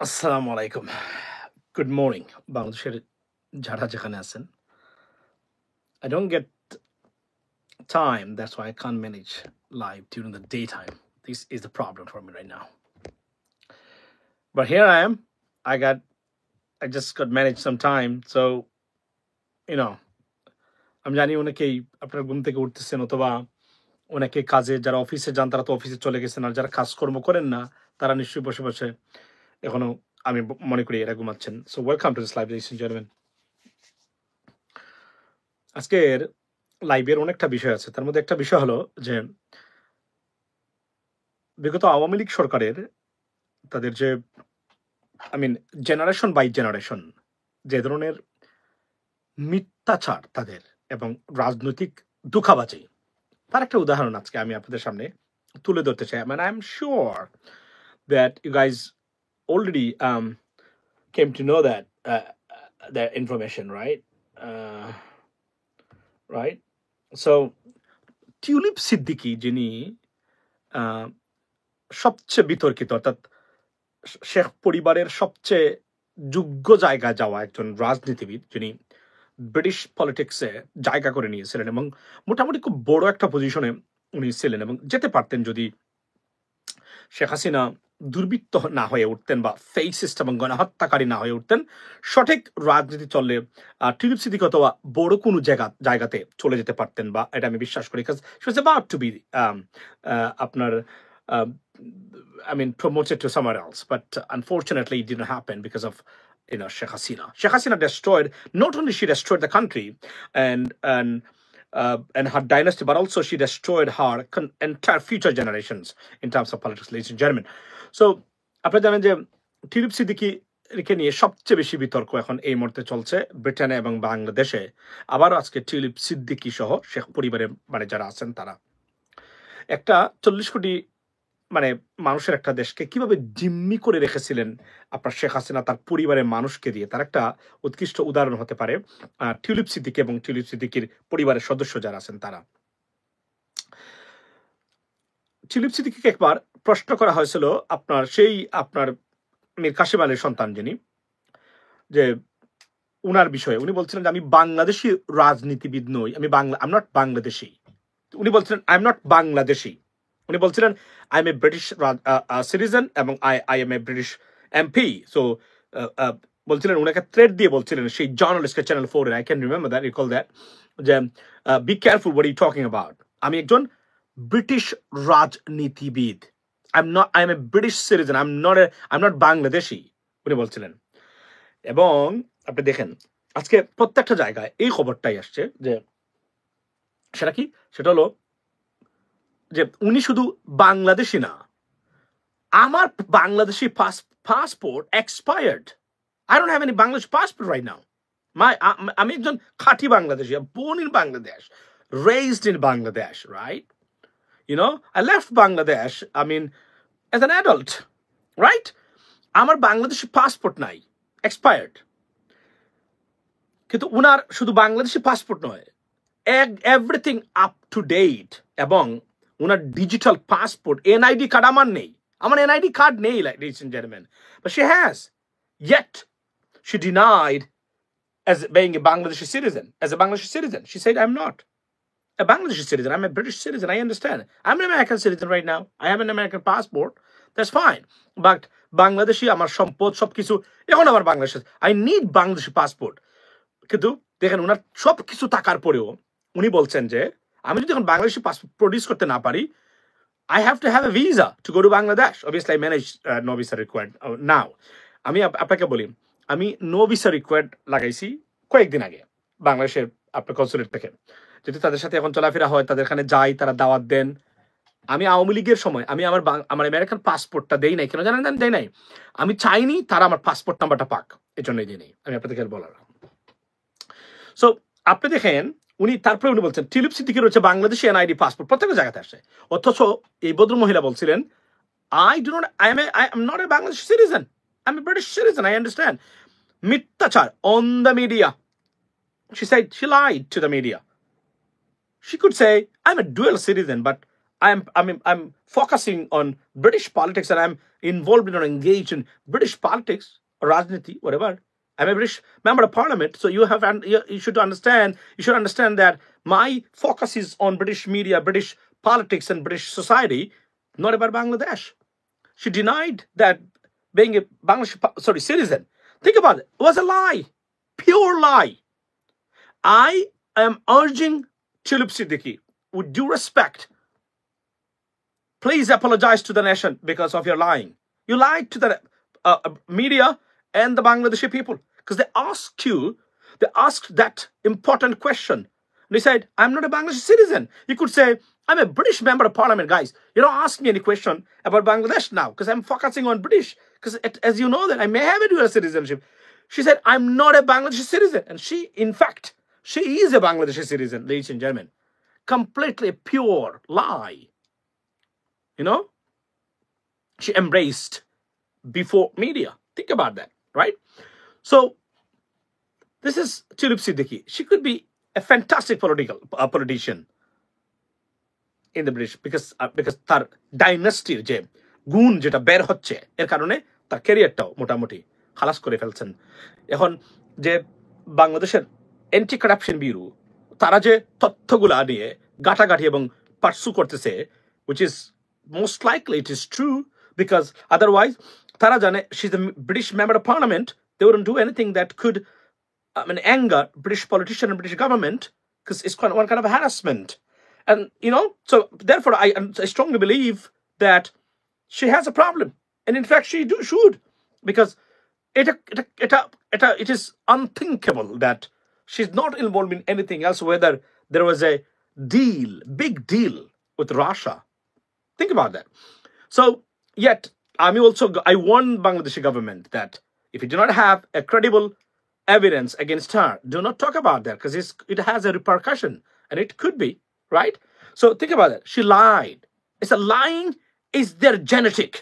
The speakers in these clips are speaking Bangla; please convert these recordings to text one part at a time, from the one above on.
আসসালামু আলাইকুম। গুড মর্নিং বাংলাদেশের যারা যেখানে আছেন। I don't get time, that's why I can't manage live during the daytime. This is the problem for me right now. But here I am. I just got managed some time. So, you know, আমি জানি অনেকেই আপনার ঘুম থেকে উঠতেছেন অথবা অনেকে কাজে যারা অফিসে যান তারা তো অফিসে চলে গেছেন। আর যারা কাজকর্ম করেন না তারা নিশ্চয়ই বসে, বসে এখনো আমি মনে করি এরা ঘুমাচ্ছেন। So welcome to this live, ladies and gentlemen. আজকের লাইভের অনেকটা বিষয় আছে। তার মধ্যে একটা বিষয় হলো যে বিগত আওয়ামী লীগ সরকারের তাদের যে জেনারেশন বাই জেনারেশন যে ধরনের মিথ্যাচার তাদের এবং রাজনৈতিক ধোঁকাবাজি, তার একটা উদাহরণ আজকে আমি আপনাদের সামনে তুলে ধরতে চাই। I am sure that you guys already came to know that information, right? Right? So tulip Siddiqui যিনি সবচেয়ে বিতর্কিত, অর্থাৎ শেখ পরিবারের সবচেয়ে যোগ্য জায়গায় যাওয়া একজন রাজনীতিবিদ, যিনি ব্রিটিশ পলিটিক্সে জায়গা করে নিয়েছিলেন এবং মোটামুটি খুব বড় একটা পজিশনে উনি ছিলেন এবং যেতে পারতেন যদি শেখ হাসিনা দুর্বৃত্ত না হয়ে উঠতেন বা ফেসিস্ট এবং গণহত্যাকারী না হয়ে উঠতেন। সঠিক রাজনীতি চললে টিউলিপ সিদ্দিকী অথবা বড় কোনো জায়গাতে চলে যেতে পারতেন, বা এটা আমি বিশ্বাস করি। She was about to be আপনার promoted to somewhere else, but unfortunately it didn't happen because of Sheikh Hasina. Sheikh Hasina destroyed, not only she destroyed the country and her dynasty, but also she destroyed her entire future generations in terms of politics, ladies and gentlemen. So আপনারা জানেন যে টিউলিপ সিদ্দিকীকে নিয়ে সবচেয়ে বেশি বিতর্ক এখন এই মুহূর্তে চলছে ব্রিটেনে এবং বাংলাদেশে। আবারও আজকে টিউলিপ সিদ্দিকী সহ শেখ পরিবারের যারা আছেন তারা একটা 40 কোটি মানুষের একটা দেশকে কিভাবে জিম্মি করে রেখেছিলেন আপনার শেখ হাসিনা তার পরিবারের মানুষকে দিয়ে, তার একটা উৎকৃষ্ট উদাহরণ হতে পারে টিউলিপ সিদ্দিকী এবং টিউলিপ সিদ্দিকীর পরিবারের সদস্য যারা আছেন তারা। টিউলিপ সিদ্দিকীকে একবার প্রশ্ন করা হয়েছিল আপনার মীর কাসেম আলীর সন্তান যিনি, যে উনার বিষয়ে উনি বলছিলেন যে আমি বাংলাদেশি রাজনীতিবিদ নই, I'm not বাংলাদেশি। উনি বলছিলেন আই এম নট বাংলাদেশি, উনি বলছিলেন I am a British citizen এবং I am a British MP. So বলছিলেন, উনাকে থ্রেট দিয়ে বলছিলেন সেই জার্নালিস্টকে চ্যানেল 4 এর, I can remember that, recall that, যে be careful what you talking about. আমি একজন ব্রিটিশ রাজনীতিবিদ, I am a British citizen, I am not Bangladeshi, উনি বলছিলেন। এবং আপনি দেখেন আজকে প্রত্যেকটা জায়গায় এই খবরটাই আসছে যে সেটা কি, সেটা হলো যে উনি শুধু বাংলাদেশি না, আমার Bangladeshi passport expired. I don't have any Bangladesh passport right now. আমি একজন খাঁটি Bangladeshi, born in Bangladesh, raised in Bangladesh, right? I left Bangladesh, as an adult, right? আমার বাংলাদেশি পাসপোর্ট নাই, expired. কিন্তু উনার শুধু বাংলাদেশি পাসপোর্ট নয়, এভরিথিং আপ টু ডেট, এবং উনার ডিজিটাল পাসপোর্ট, এনআইডি কার্ড আমার নেই, আমার এনআইডি কার্ড নেই, ladies and gentlemen, but she has. Yet she denied as being a Bangladeshi citizen. As a Bangladeshi citizen, she said, I'm not a Bangladeshi citizen, I'm a British citizen. I understand, I'm an American citizen right now, I have an American passport, that's fine, but Bangladeshi আমার সম্পদ সবকিছু এখন আমার Bangladesh, I need Bangladeshi passport. কিন্তু দেখেন উনার সবকিছু থাকার পরেও উনি বলছেন যে আমি যদি এখন বাংলাদেশি পাসপোর্ট প্রডিউস করতে না পারি, I have to have a visa to go to Bangladesh. Obviously I manage no visa required now. আমি আপনাকে বলি, আমি নো ভিসা রিকোয়ার্ড লাগাইছি কয়েকদিন আগে বাংলাদেশের আপনার কনসুলেট থেকে। যদি তাদের সাথে এখন চলাফেরা হয়, তাদের এখানে যাই, তারা দাওয়াত দেন। আমি আওয়ামী লীগের সময় আমি আমার আমেরিকান পাসপোর্টটা দেই নাই, কেন জানেন? দেই নাই, আমি চাইনি তারা আমার পাসপোর্ট নাম্বারটা পাক, এই জন্যই দিই নাই। আমি আপনাদেরকে বলার। সো আপনি দেখেন উনি তারপরে উনি বলছেন টিউলিপ সিদ্দিকীর হচ্ছে বাংলাদেশি এনআইডি পাসপোর্ট, প্রত্যেকটা জায়গাতে আসে। অথচ এই ভদ্র মহিলা বলছিলেন I am not a Bangladeshi citizen, I'm a British citizen, I understand. মিথ্যাচার on the media. She said she lied to the media. She could say I'm a dual citizen, but I'm focusing on British politics, and I'm involved in or engaged in British politics, or Rajniti, whatever. I'm a British member of Parliament, so you should understand. You should understand that my focus is on British media, British politics, and British society, not about Bangladesh. She denied that being a Bangladeshi citizen. Think about it. It was a lie, pure lie. I am urging Tulip Siddiqui, with due respect, please apologize to the nation because of your lying. You lied to the media and the Bangladeshi people because they asked that important question. They said, I'm not a Bangladeshi citizen. You could say, I'm a British member of Parliament, guys. You don't ask me any question about Bangladesh now because I'm focusing on British. Because as you know that I may have a dual citizenship. She said, I'm not a Bangladeshi citizen. And in fact, she is a Bangladeshi citizen, ladies and gentlemen. Completely pure lie. You know? She embraced before media. Think about that, right? So, this is Tulip Siddiqui. She could be a fantastic politician in the British because তার ডাইনাস্টির যে গুণ যেটা বের হচ্ছে এর কারণে তার ক্যারিয়ারটাও মোটামুটি খালাস করে ফেলছেন। এখন যে বাংলাদেশের অ্যান্টি কারাপশন ব্যুরো তারা যে তথ্যগুলা নিয়ে গাঁটাগাঁটি এবং পার্সু করতেছে, which is most likely it is true because otherwise তারা জানে she's a British member of Parliament, they wouldn't do anything that could anger British politician and British government because it's one kind of harassment. And, you know, so therefore I strongly believe that she has a problem. And in fact, she should. Because it is unthinkable that she's not involved in anything else, whether there was a big deal with Russia. Think about that. So, yet, I warn Bangladeshi government that if you do not have a credible evidence against her, do not talk about that because it has a repercussion. And it could be. Right? So think about it. She lied. Lying is their genetic.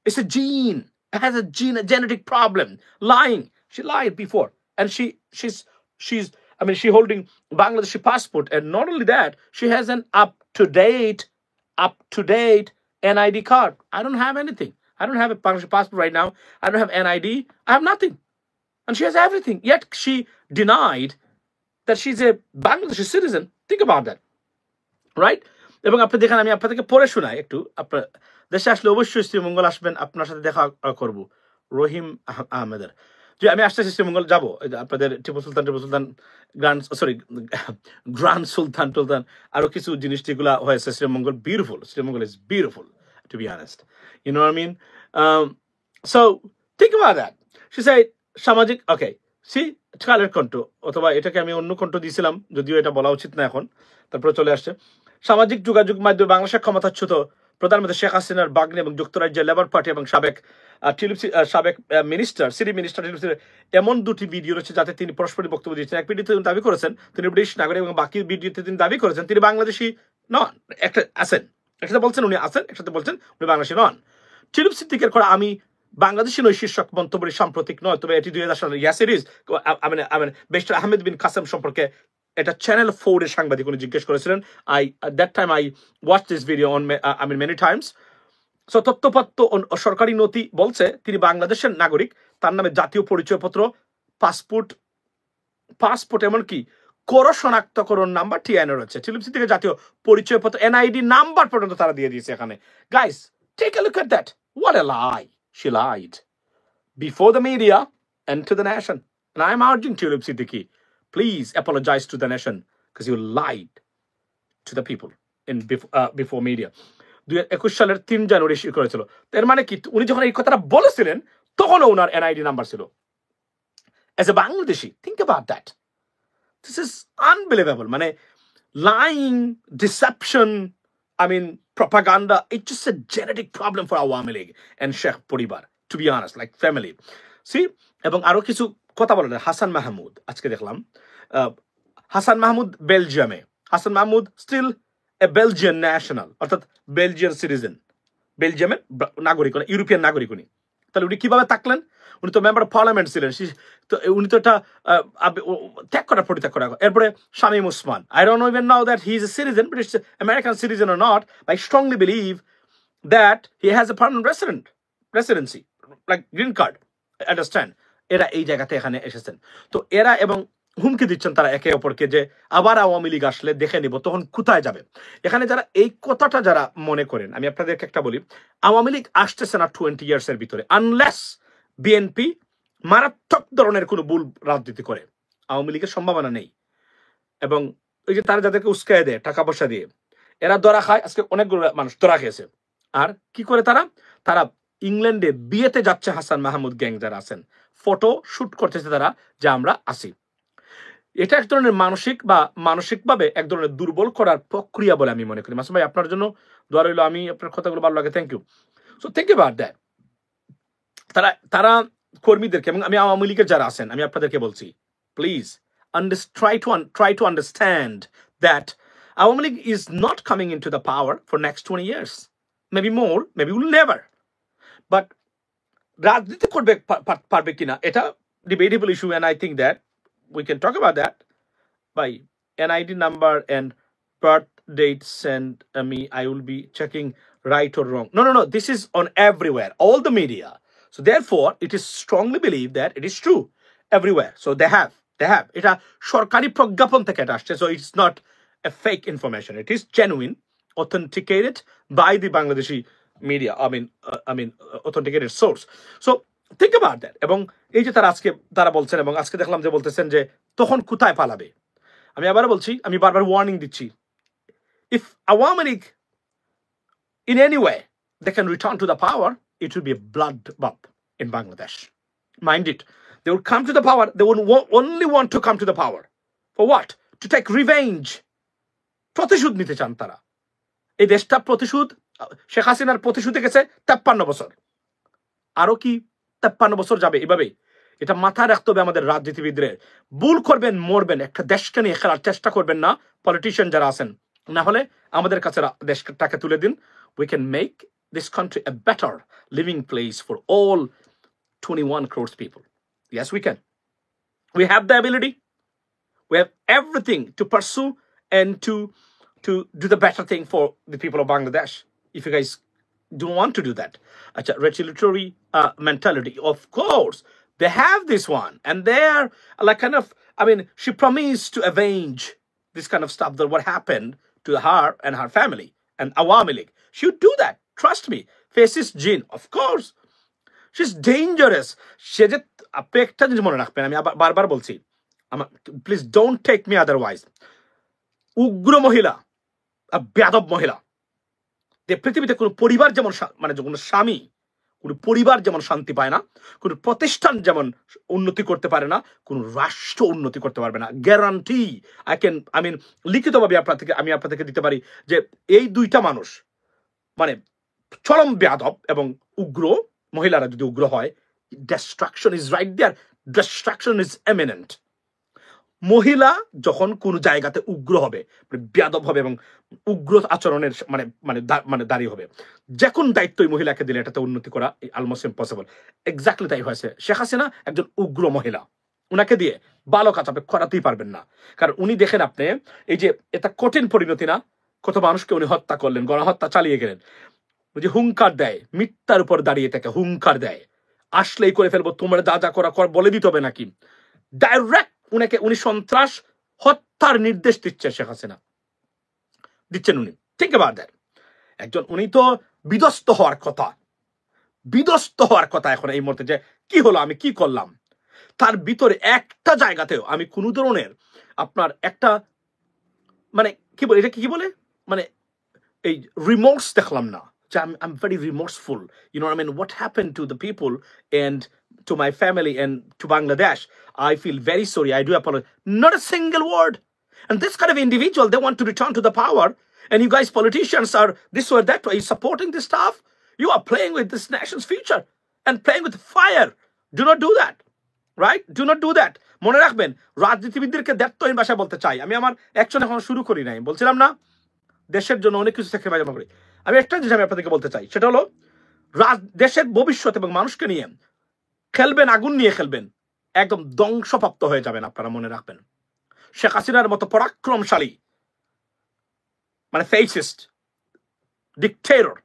It's a gene. It has a genetic problem. Lying. She lied before. And she's holding Bangladeshi passport. And not only that, she has an up-to-date NID card. I don't have anything. I don't have a Bangladeshi passport right now. I don't have NID. I have nothing. And she has everything. Yet she denied that she's a Bangladeshi citizen. Think about that. Right? এবং আপনি দেখেন, আমি আপনাদেরকে পড়ে শোনাই একটু। আপনার দেশে আসলে অবশ্যই শ্রীমঙ্গল আসবেন, আপনার সাথে দেখা করব রহিম আহমেদের। যে আমি আসতেছি শ্রীমঙ্গল যাবো, আপনাদের টিপু সুলতান গ্রান্ড সুলতান টুলতান আরো কিছু জিনিস যেগুলো হয়েছে Sreemangal beautiful. Sreemangal is beautiful to be honest, you know what I mean? So think about that. She said সামাজিক কালের কণ্ঠ, অথবা এটাকে আমি অন্য কণ্ঠ দিয়েছিলাম, যদিও এটা বলা উচিত না এখন, তারপরে চলে আসছে। সামাজিক যোগাযোগ মাধ্যমে বাংলাদেশের ক্ষমতাচ্যুত প্রধানমন্ত্রী শেখ হাসিনার বাগ্নে এবং যুক্তরাজ্যের লেবার পার্টি এবং সাবেক সিটি মিনিস্টার এমন দুটি ভিডিও রয়েছে যাতে তিনি পরস্পরের বক্তব্য দিয়েছেন। এক ভিডিওতে তিনি দাবি করেছেন তিনি ব্রিটিশ নাগরিক এবং বাকি ভিডিওতে তিনি দাবি করেছেন তিনি বাংলাদেশি নন। একটা আছেন, একসাথে বলছেন উনি আছেন, একসাথে বলছেন উনি বাংলাদেশি নন। টিলুপ সিদ্দিকের করা আমি বাংলাদেশি নয় শীর্ষক মন্তব্য সাম্প্রতিক নয়, তবে এটি 2000 সালের ইয়াস ইট ইজ বেস্টার আহমেদ বিন কাসেম সম্পর্কে এটা চ্যানেল 4 এর সাংবাদিক উনি জিজ্ঞেস করেছিলেন। That time I watch this video on many times. So তথ্যপত্র সরকারি নথি বলছে তিনি বাংলাদেশের নাগরিক, তার নামে জাতীয় পরিচয়পত্র, পাসপোর্ট এমনকি কর শনাক্তকরণ নাম্বার TIN রয়েছে। টিলুপ সিদ্দিকের জাতীয় পরিচয়পত্র NID নাম্বার পর্যন্ত তারা দিয়ে দিয়েছে এখানে। Guys, take a look at that. What a lie! She lied before the media and to the nation. And I'm urging Tulip Siddiqui, please apologize to the nation because you lied to the people before media. 2021 সালের 3 জানুয়ারি ইস্যু করেছিল। এর মানে কি, উনি যখন এই কথাটা বলেছিলেন তখনও ওনার NID নাম্বার ছিল। As a Bangladeshi, think about that. This is unbelievable. মানে lying, deception, propaganda, it's just a genetic problem for Awami League and Sheikh Poribar, to be honest, like family. See, এবং আরো কিছু কথা বলেন। হাসান মাহমুদ, আজকে দেখলাম হাসান মাহমুদ বেলজিয়ামে। হাসান মাহমুদ স্টিল এ বেলজিয়ান ন্যাশনাল, অর্থাৎ বেলজিয়ান সিটিজেন, বেলজিয়ামের নাগরিক, ইউরোপিয়ান নাগরিক উনি। তাহলে উনি কিভাবে থাকলেন? উনি তো মেম্বার অফ পার্লামেন্ট ছিলেন, তো উনি তো এটা ত্যাগ করার পরিত্যাগ করা। এরপরে Shamim Osman, I don't know even now that he is a citizen, British American citizen or not, I strongly believe that he has a permanent residency, like green card. Understand? এরা এই জায়গাতে এখানে এসেছেন। তো এরা এবং হুমকি দিচ্ছেন তারা একে অপরকে যে আবার আওয়ামী লীগ আসলে দেখে নিব, তখন কোথায় যাবে। এখানে যারা এই কথাটা যারা মনে করেন, আমি আপনাদেরকে একটা বলি, আওয়ামী লীগ আসতেছে না 20 years এর ভিতরে, আনলেস বিএনপি মারাত্মক ধরনের কোনো ভুল রাজনীতি করে। আওয়ামী লীগের সম্ভাবনা নেই। এবং ওই যে তারা যাদেরকে উস্কায় দেয় টাকা পয়সা দিয়ে, এরা ধরা খায়। আজকে অনেকগুলো মানুষ ধরা খেয়েছে। আর কি করে তারা তারা ইংল্যান্ডে বিয়েতে যাচ্ছে, হাসান মাহমুদ গ্যাং যারা আছেন, ফটো শুট করতেছে তারা, যে আমরা আসি। এটা এক ধরনের মানসিকভাবে এক ধরনের দুর্বল করার প্রক্রিয়া বলে আমি মনে করি। মাসুম ভাই, আপনার জন্য দোয়া রইল। আমি আপনার কথাগুলো ভালো লাগে, thank you. So think about that. তারা কর্মীদেরকে, এবং আমি আওয়ামী লীগের যারা আছেন, আমি আপনাদেরকে বলছি, please try to understand that Awami League is not coming into the power for next 20 years. Maybe more, maybe we'll never. But রাজনীতি করবে পারবে কিনা, এটা debatable issue, and I think that we can talk about that by NID number and birth date. Send me, I will be checking right or wrong. No, this is on everywhere, all the media. So therefore it is strongly believed that it is true everywhere. So they have এটা সরকারি প্রজ্ঞাপন থেকে এটা আসছে। So it's not a fake information, it is genuine, authenticated by the Bangladeshi media, I mean authenticated source. So think about that. এবং এই যে তারা বলছেন, এবং আজকে দেখলাম যে বলতেছেন যে তখন কোথায় পালাবে। আমি আবার বলছি, আমি বারবার ওয়ার্নিং দিচ্ছি, if Awami League in any way they can return to the power, it will be a bloodbath in Bangladesh. Mind it. They will come to the power. They will only want to come to the power. For what? To take revenge. প্রতিশোধ নিতে চান তারা। এই দেশটা প্রতিশোধ, শেখ হাসিনার প্রতিশোধে গেছে 53 বছর। আরো কি 53 বছর যাবে এভাবে? এটা মাথায় রাখতে হবে আমাদের রাজনীতিবিদদের। ভুল করবেন, মরবেন, একটা দেশকে নিয়ে খেলার চেষ্টা করবেন না পলিটিশিয়ান যারা আছেন। না হলে আমাদের কাছে দেশটাকে তুলে দিন। We can make this country a better living place for all 21 crores people. Yes, we can. We have the ability. We have everything to pursue and to do the better thing for the people of Bangladesh. If you guys don't want to do that, retaliatory mentality, of course, they have this one. And they're like kind of, she promised to avenge this kind of stuff, that what happened to her and her family and Awami League. She would do that. Trust me. Faces Jinn, of course. She's dangerous. সে যে, আপনি একটা জিনিস মনে রাখবেন, আমি বারবার বলছি, please don't take me otherwise, উগ্র মহিলা, বেয়াদব মহিলা, যে পৃথিবীতে কোনো পরিবার যেমন কোনো স্বামী, কোনো পরিবার যেমন শান্তি পায় না, কোনো প্রতিষ্ঠান যেমন উন্নতি করতে পারে না, কোনো রাষ্ট্র উন্নতি করতে পারবে না। গ্যারান্টি লিখিতভাবে আমি আপনাদেরকে দিতে পারি যে এই দুইটা মানুষ, চরম বেয়াদব এবং উগ্র মহিলারা যদি উগ্র হয়, destruction is right there. Destruction is imminent. মহিলা যখন কোন জায়গাতে উগ্র হবে, বেয়াদব হবে এবং উগ্র আচরণের দাঁড়িয়ে হবে, যে কোন দায়িত্বই মহিলাকে দিলে এটাতে উন্নতি করা অলমোস্ট ইম্পসিবল। এক্স্যাক্টলি তাই হয়েছে। শেখ হাসিনা একজন উগ্র মহিলা, উনাকে দিয়ে ভালো কাজ আপনি করাতেই পারবেন না। কারণ উনি দেখেন, আপনি এই যে এটা কঠিন পরিণতি না, কত মানুষকে উনি হত্যা করলেন, গণহত্যা চালিয়ে গেলেন। ওই যে হুঙ্কার দেয়, মিথ্যার উপর দাঁড়িয়ে থেকে হুঙ্কার দেয়, আসলেই করে ফেলবো, তোমরা যা করা বলে দিতে হবে নাকি, ডাইরেক্ট উনি সন্ত্রাস হত্যার নির্দেশ দিচ্ছে শেখ হাসিনা, দিচ্ছেন উনি। ঠিক দ্যাট একজন, উনি তো বিধ্বস্ত হওয়ার কথা এখন এই মুহূর্তে, যে কি হলো, আমি কি করলাম। তার ভিতরে একটা জায়গাতেও আমি কোন ধরনের আপনার একটা কি বলে, এটা কি বলে, এই রিমোর্স দেখলাম না। I'm very remorseful. You know what I mean? What happened to the people and to my family and to Bangladesh? I feel very sorry. I do apologize. Not a single word. And this kind of individual, they want to return to the power. And you guys, politicians, are this or that way supporting this stuff. You are playing with this nation's future and playing with fire. Do not do that. Right? Do not do that. মনে রাখবেন, রাজনীতিবিদদেরকে দ্ব্যর্থহীন ভাষায় বলতে চাই। আমি আমার অ্যাকশন এখন শুরু করি নাই, বলছিলাম না দেশের জন্য অনেক কিছু স্যাক্রিফাইস করি। আমি একটা জিনিস আমি আপনাদেরকে বলতে চাই, সেটা হলো দেশের ভবিষ্যৎ এবং মানুষকে নিয়ে খেলবেন, আগুন নিয়ে খেলবেন, একদম ধ্বংসপ্রাপ্ত হয়ে যাবেন। আপনারা মনে রাখবেন, শেখ হাসিনার মতো পরাক্রমশালী মানে ফেসিস্ট ডিকটেটর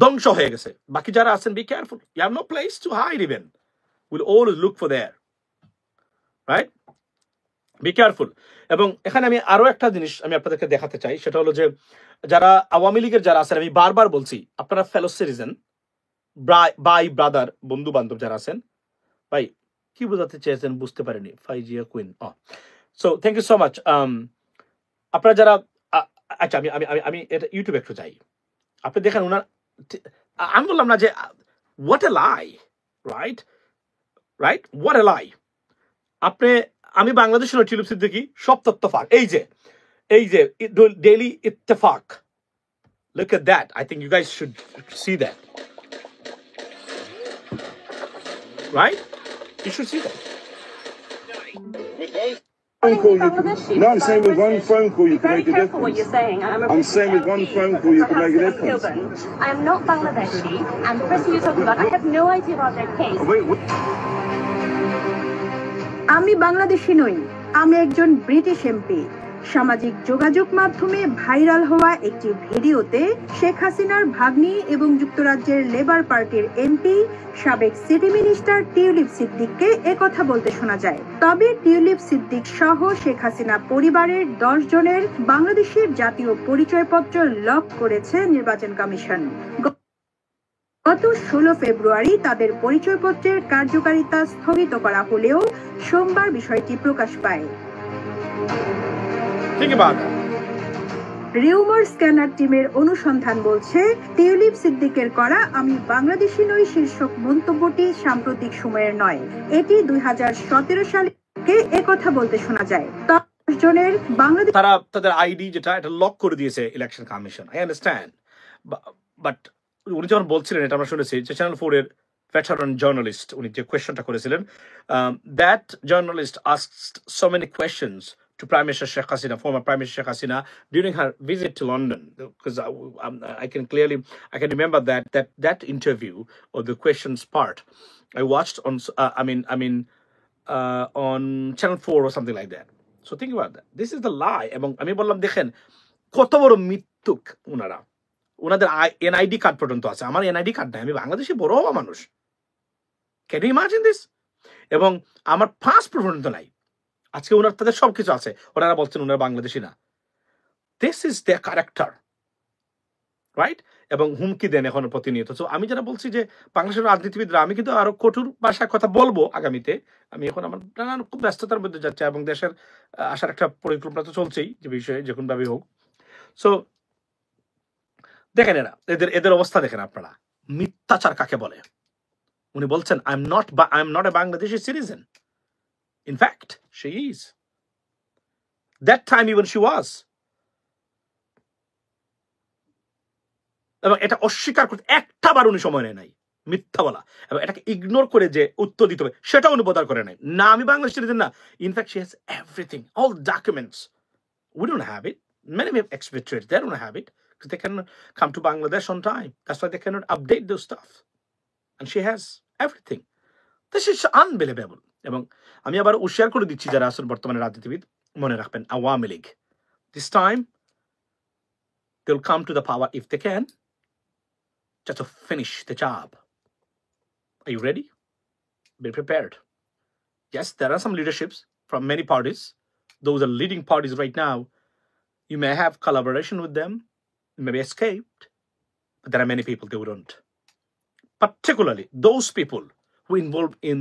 ধ্বংস হয়ে গেছে। বাকি যারা আছেন, be careful, you have no place to hide, even will always look for there, right? Be careful. এবং এখানে আমি আরো একটা জিনিস আমি আপনাদেরকে দেখাতে চাই, সেটা হলো যে যারা আওয়ামী লীগের যারা আছেন, আমি বারবার বলছি, আপনারা ফেলো সিটিজেন, বাই ব্রাদার, বন্ধু বান্ধব যারা আছেন, ভাই কি বোঝাতে চেয়েছেন বুঝতে পারিনি, Faizia Queen. So thank you so much. আপনারা যারা আচ্ছা, আমি আমি আমি আমি এটা ইউটিউবে একটু যাই, আপনি দেখেন ওনার, আমি বললাম না যে what a lie, right right, what a lie. আপনি, আমি বাংলাদেশের নয়, টিউলিপ সিদ্দিকী সব তথ্য ফাঁক। এই যে daily Ittefaq, look at that, I think you guys should see that, right? You should see that. Phone call you can, no, I'm saying with one phone call you can make a difference. What you're saying. I'm saying with one phone call you can make a difference. I am not Bangladeshi, and the person you're talking about, I have no idea about their case. Wait. আমি বাংলাদেশি নই, আমি একজন ব্রিটিশ এমপি। সামাজিক যোগাযোগ মাধ্যমে ভাইরাল হওয়া একটি ভিডিওতে শেখ হাসিনার ভাগ্নি এবং যুক্তরাজ্যের লেবার পার্টির এমপি সাবেক সিটি মিনিস্টার টিউলিপ সিদ্দিককে একথা বলতে শোনা যায়। তবে টিউলিপ সিদ্দিক সহ শেখ হাসিনা পরিবারের 10 জনের বাংলাদেশের জাতীয় পরিচয়পত্র লক করেছে নির্বাচন কমিশন। গত 16 ফেব্রুয়ারি তাদের পরিচয়পত্রের কার্যকারিতা স্থগিত করা হলেও সোমবার বিষয়টি প্রকাশ পায়। রিউমার স্ক্যানার টিমের অনুসন্ধান বলছে, টিউলিপ সিদ্দিকের করা "আমি বাংলাদেশি নই" শীর্ষক মন্তব্যটি সাম্প্রতিক সময়ের নয়। এটি 2017 সালে একথা বলতে শোনা যায়। 10 জনের বাংলাদেশ, তারা তাদের আইডি যেটা এটা লক করে দিয়েছে election commission. I understand, but উনি যখন বলছিলেন, এটা আমরা শুনেছি যে চ্যানেল 4 এর veteran journalist, উনি যে কোয়েশ্চনটা করেছিলেন, that journalist asked so many questions to Prime Minister Sheikh Hasina, former Prime Minister Sheikh Hasina, during her visit to London, because I can remember that interview, or the questions part I watched on on channel 4 or something like that. So think about that. This is the lie. এবং আমি বললাম, দেখেন কত বড় মিথ্যুক ওনারা, ওনাদের এনআইডি কার্ড পর্যন্ত আছে। আমার এনআইডি কার্ড নাই, আমি বাংলাদেশে বড় হওয়া মানুষ, ক্যান ইউ ইমাজিন দিস? এবং আমার পাসপোর্ট পর্যন্ত নাই। আজকে ওনার তাদের সবকিছু আছে, ওনারা বলছেন ওনারা বাংলাদেশি না। This is their character, right? এবং হুমকি দেন এখন প্রতিনিয়ত। তো আমি যারা বলছি যে বাংলাদেশের রাজনীতিবিদরা, আমি কিন্তু আরো কঠোর ভাষায় কথা বলবো আগামীতে। আমি এখন আমার নানান খুব ব্যস্ততার মধ্যে যাচ্ছে, এবং দেশের আসার একটা পরিকল্পনা তো চলছেই, যে বিষয়ে যে কোনোভাবেই হোক। সো দেখেন এদের অবস্থা দেখেন আপনারা, মিথ্যাচার কাকে বলে। উনি বলছেন, I am not a Bangladeshi citizen. In fact, she is. That time even she was. এবং এটা অস্বীকার করতে একটা বার উনি সময় নেয় নাই, মিথ্যা বলা এবং এটাকে ইগনোর করে যে উত্তর দিতে হবে সেটা উনি বোধহয় করে নাই। না, আমি বাংলাদেশি সিটিজেন না। In fact she has everything, all documents. We don't have it. Many expatriates, they don't have it because they cannot come to Bangladesh on time. That's why they cannot update those stuff. And she has everything. This is unbelievable. এবং আমি আবার উশিয়ার করে দিচ্ছি যারা আছেন বর্তমানে রাজনীতিবিদ, মনে রাখবেন, Awami League, this time they'll come to the power if they can, just to finish the job. Are you ready? Be prepared. Yes, there are some leaderships from many parties. Those are leading parties right now. You may have collaboration with them, you may be escaped, but there are many people they wouldn't. Particularly those people who involved in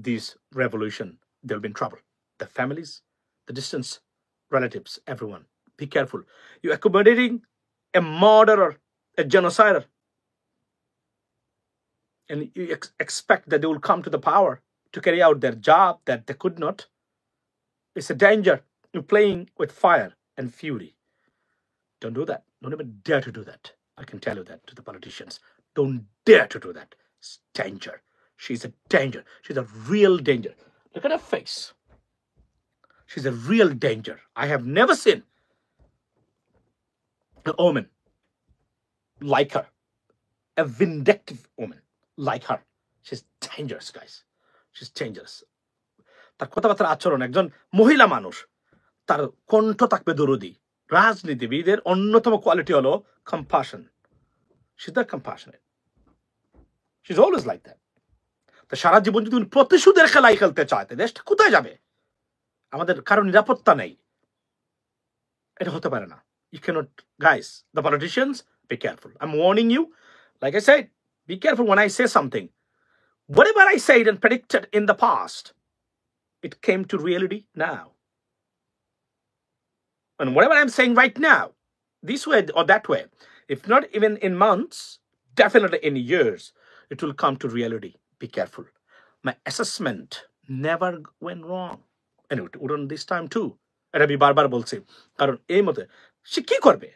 this revolution, they'll be in trouble. The families, the distant relatives, everyone. Be careful. You're accommodating a murderer, a genocider, and you expect that they will come to the power to carry out their job that they could not. It's a danger. You're playing with fire and fury. Don't do that. Don't even dare to do that. I can tell you that to the politicians. Don't dare to do that. It's danger. She's a danger. She's a real danger. Look at her face. She's a real danger. I have never seen an omen like her. A vindictive woman like her. She's dangerous, guys. She's dangerous. তার কথাবার্তার আচরণ, একজন মহিলা মানুষ, তার কণ্ঠ থাকবে দরদি। রাজনীতিবিদের অন্যতম কোয়ালিটি হলো কম্পাশন। She's not compassionate. She's always like that. তো সারা জীবন যদি উনি প্রতিশোধের খেলাই খেলতে চায়, দেশটা কোথায় যাবে? আমাদের কারো নিরাপত্তা নেই। এটা হতে পারে না। You cannot, guys, the politicians, be careful. I'm warning you. Like I said, be careful when I say something. Whatever I said and predicted in the past, it came to reality now. And whatever I'm saying right now, this way or that way, if not even in months, definitely in years, it will come to reality. Be careful. My assessment never went wrong. And it wouldn't this time too. এটা আমি বারবার বলছি, কারণ এই মতে সে কি করবে?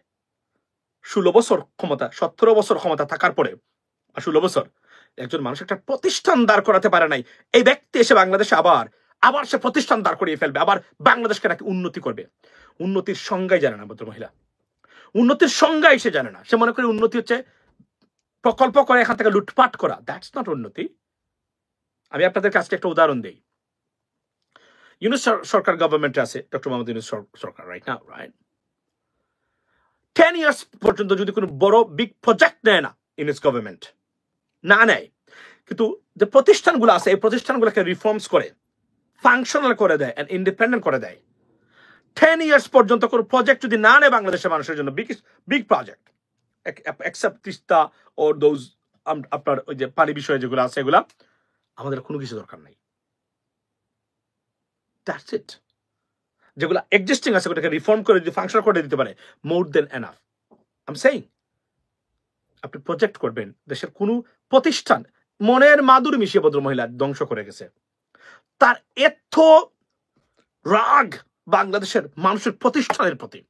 16 বছর ক্ষমতা, 17 বছর ক্ষমতা থাকার পরে, 16 বছর একজন মানুষ একটা প্রতিষ্ঠান দাঁড় করাতে পারে নাই। এই ব্যক্তি এসে বাংলাদেশে আবার সে প্রতিষ্ঠান দাঁড় করিয়ে ফেলবে, আবার বাংলাদেশকে নাকি উন্নতি করবে। উন্নতির সংজ্ঞাই জানে না ভদ্র মহিলা। উন্নতির সংজ্ঞাই সে জানে না। সে মনে করে উন্নতি হচ্ছে প্রকল্প করে এখান থেকে লুটপাট করা। দ্যাটস নট উন্নতি। আমি আপনাদের কাছে একটা উদাহরণ দিই। ইউনূস সরকার গভর্নমেন্টে আছে, ডক্টর মোহাম্মদ ইউনূস সরকার রাইট নাও, রাইট? 10 years পর্যন্ত যদি কোনো বড় বিগ প্রজেক্ট নেয় না ইউনূস গভর্নমেন্ট, না নেয়, কিন্তু যে প্রতিষ্ঠানগুলো আছে এই প্রতিষ্ঠানগুলোকে রিফর্মস করে ফাংশনাল করে দেয় এন্ড ইন্ডিপেন্ডেন্ট করে দেয়। 10 years পর্যন্ত কোনো প্রজেক্ট যদি না নেয় বাংলাদেশের মানুষের জন্য, বিগ প্রজেক্ট, এক্সেপ্ট তিস্তা ও দোজ, আপনার ওই যে পানি বিষয়ে যেগুলো আছে এগুলা, আমাদের কোনো কিছু দরকার নাই। That's it. যেগুলো এক্সিস্টিং আছে ওটাকে রিফর্ম করে যদি ফাংশন করে দিতে পারে, more than enough. I am saying, আপনি প্রজেক্ট করবেন, দেশের কোনো প্রতিষ্ঠান মনের মাধুরী মিশিয়ে ভদ্র মহিলা ধ্বংস করে গেছে। তার এত রাগ বাংলাদেশের মানুষের প্রতিষ্ঠানের প্রতি,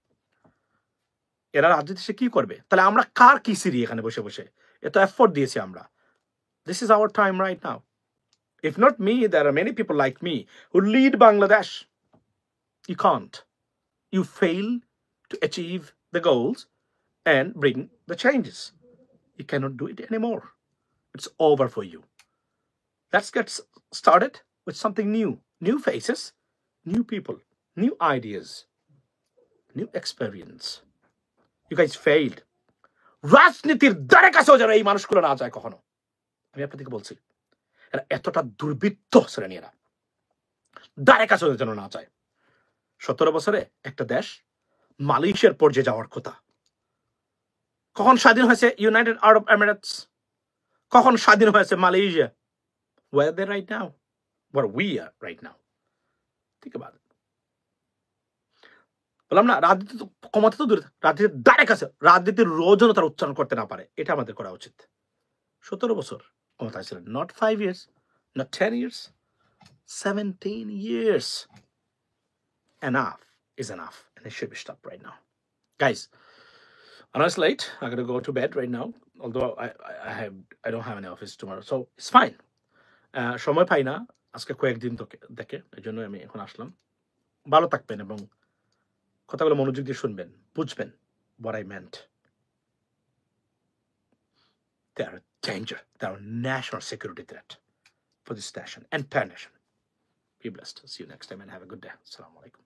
এরা রাজনীতি সে কি করবে? তাহলে আমরা কার কি সিরি এখানে বসে বসে এত এফোর্ট দিয়েছি আমরা? This is our time right now. If not me, there are many people like me who lead Bangladesh. You can't. You fail to achieve the goals and bring the changes. You cannot do it anymore. It's over for you. Let's get started with something new. New faces, new people, new ideas, new experience. You guys failed. রাজনীতির দ্বারে কাছেও যারা এই মানুষগুলো না যায় কখনো, আমি আপনাদেরকে বলছি, এরা এতটা দুর্বৃত্ত শ্রেণী, এরা দ্বারে কাছেও যেন না যায়। 17 বছরে একটা দেশ মালয়েশিয়ার পর্যায়ে যাওয়ার কথা। কখন স্বাধীন হয়েছে ইউনাইটেড আরব এমিরেটস? কখন স্বাধীন হয়েছে Malaysia? Where are they right now? Where we are right now? Think about it. বললাম না, রাজনীতি তো ক্ষমতা তো দূরে, রাজনীতির দ্বারে কাছে, রাজনীতির রোজও তারা উচ্চারণ করতে না পারে, এটা আমাদের করা উচিত। 17 বছর ক্ষমতায় ছিলেন, not 5 years, not 10 years, 17 years. Enough is enough, and it should be stopped right now. Guys, I know it's late. I'm going to go to bed right now, although I don't have any office tomorrow, so it's fine. সময় পাই না আজকে কয়েকদিন দেখে, এই জন্য আমি এখন আসলাম। ভালো থাকবেন এবং কথাগুলো মনোযোগ দিয়ে শুনবেন, বুঝবেন what I meant. They are a danger. They are a national security threat for this nation and per nation. Be blessed. See you next time and have a good day. Assalamu alaikum.